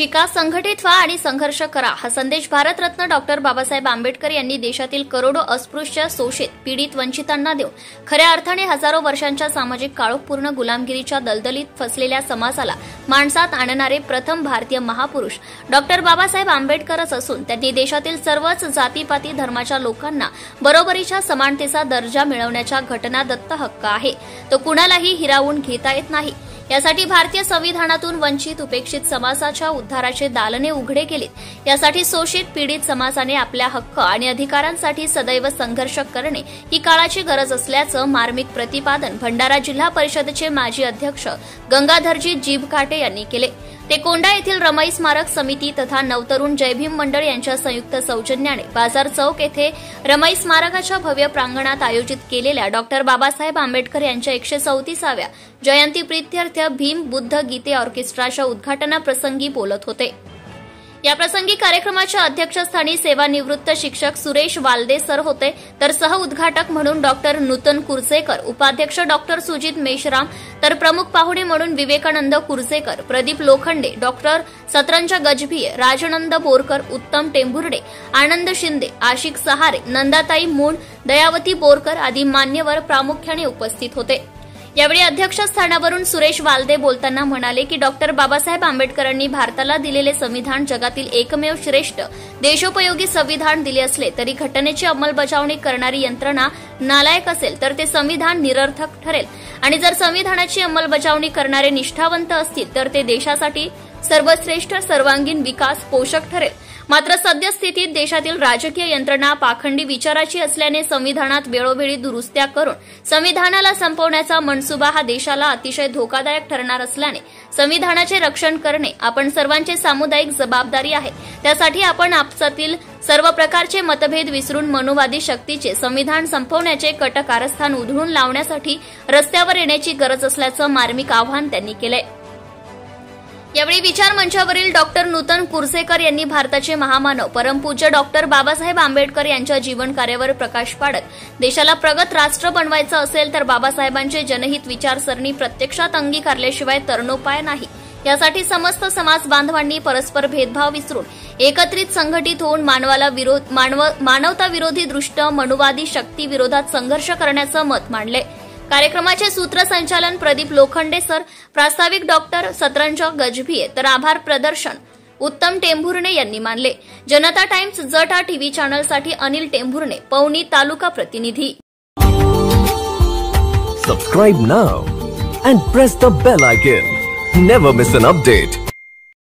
शिका, संघटित व्हा आणि संघर्ष करा हा संदेश भारतरत्न डॉक्टर बाबासाहेब आंबेडकर यांनी देशातील करोडो अस्पृश्य, शोषित, पीडित, वंचितांना देऊन खऱ्या अर्थाने हजारो वर्षांच्या सामाजिक काळोखपूर्ण गुलामगिरीच्या दलदलीत फसलेल्या समाजाला माणसात आणणारे प्रथम भारतीय महापुरुष डॉक्टर बाबासाहेब आंबेडकरच असून त्यांनी देशातील सर्वच जातीपाती धर्माच्या लोकांना बरोबरीच्या समानतेचा दर्जा मिळवण्याचा घटनादत्त हक्क आहे. तो कुणालाही हिरावून घेता येत नाही. यासाठी भारतीय संविधानातून वंचित, उपेक्षित समाजाच्या उद्धाराचे दालने उघडे केलेत. यासाठी शोषित, पीडित समाजाने आपल्या हक्क आणि अधिकारांसाठी सदैव संघर्ष करणे ही काळाची गरज असल्याचं मार्मिक प्रतिपादन भंडारा जिल्हा परिषदेचे माजी अध्यक्ष गंगाधरजी जीभकाटे यांनी केले. ते कोंढा येथील रमाई स्मारक समिती तथा नवतरुण जय भीम मंडळ यांच्या संयुक्त सौजन्याने बाजार चौक येथे रमाई स्मारकाच्या भव्य प्रांगणात आयोजित केलेल्या डॉक्टर बाबासाहेब आंबेडकर यांच्या 134व्या जयंती प्रीत्यर्थ भीम बुद्ध गीते ऑर्केस्ट्राच्या उद्घाटनाप्रसंगी बोलत होते. याप्रसंगी कार्यक्रमाच्या अध्यक्षस्थानी सेवानिवृत्त शिक्षक सुरेश वालदे सर होते, तर सह उद्घाटक म्हणून डॉक्टर नूतन कुर्सेकर, उपाध्यक्ष डॉक्टर सुजित मेश्राम, तर प्रमुख पाहुणे म्हणून विवेकानंद कुर्सेकर, प्रदीप लोखंडे, डॉक्टर सतरंज गजभिये, राजनंद बोरकर, उत्तम टेंभुर्डे, आनंद शिंदे, आशिक सहारे, नंदाताई मूण, दयावती बोरकर आदी मान्यवर प्रामुख्याने उपस्थित होते. यावेळी अध्यक्षस्थानावरून सुरेश वालदे बोलताना म्हणाले की डॉक्टर बाबासाहेब आंबेडकरांनी भारताला दिलेले संविधान जगातील एकमेव श्रेष्ठ देशोपयोगी संविधान दिले असले तरी घटनेची अंमलबजावणी करणारी यंत्रणा नालायक असेल तर ते संविधान निरर्थक ठरेल आणि जर संविधानाची अंमलबजावणी करणारे निष्ठावंत असतील तर ते देशासाठी सर्वश्रेष्ठ सर्वांगीण विकास पोषक ठरेल. मात्र सद्यस्थितीत देशातील राजकीय यंत्रणा पाखंडी विचाराची असल्याने संविधानात वेळोवेळी दुरुस्त्या करून संविधानाला संपवण्याचा मनसुबा हा देशाला अतिशय धोकादायक ठरणार असल्याने संविधानाचे रक्षण करणे आपण सर्वांची सामुदायिक जबाबदारी आहे. त्यासाठी आपण आपसातील सर्व प्रकारचे मतभेद विसरून मनुवादी शक्तीचे संविधान संपवण्याचे कट कारस्थान उधळून लावण्यासाठी रस्त्यावर येण्याची गरज असल्याचं मार्मिक आवाहन त्यांनी केलंय. यावेळी विचार मंचावरील डॉक्टर नूतन कुर्सेकर यांनी भारताचे महामानव परमपूज्य डॉक्टर बाबासाहेब आंबेडकर यांच्या जीवन कार्यावर प्रकाश पाडत देशाला प्रगत राष्ट्र बनवायचं असेल तर बाबासाहेबांचे जनहित विचारसरणी प्रत्यक्षात अंगीकारल्याशिवाय तरणोपाय नाही. यासाठी समस्त समाज बांधवांनी परस्पर भेदभाव विसरून एकत्रित संघटित होऊन मानवता विरोधी दृष्ट मनुवादी शक्ती विरोधात संघर्ष करण्याचं मत मांडले. कार्यक्रमाचे सूत्रसंचालन प्रदीप लोखंडे सर, प्रास्ताविक डॉक्टर सतरंज गजभिये, तर आभार प्रदर्शन उत्तम टेंभुर्णे यांनी मानले. जनता टाइम्स जटा टीव्ही चॅनलसाठी अनिल टेंभुर्णे, पवनी तालुका प्रतिनिधी. Subscribe now and press the bell icon. Never miss an update.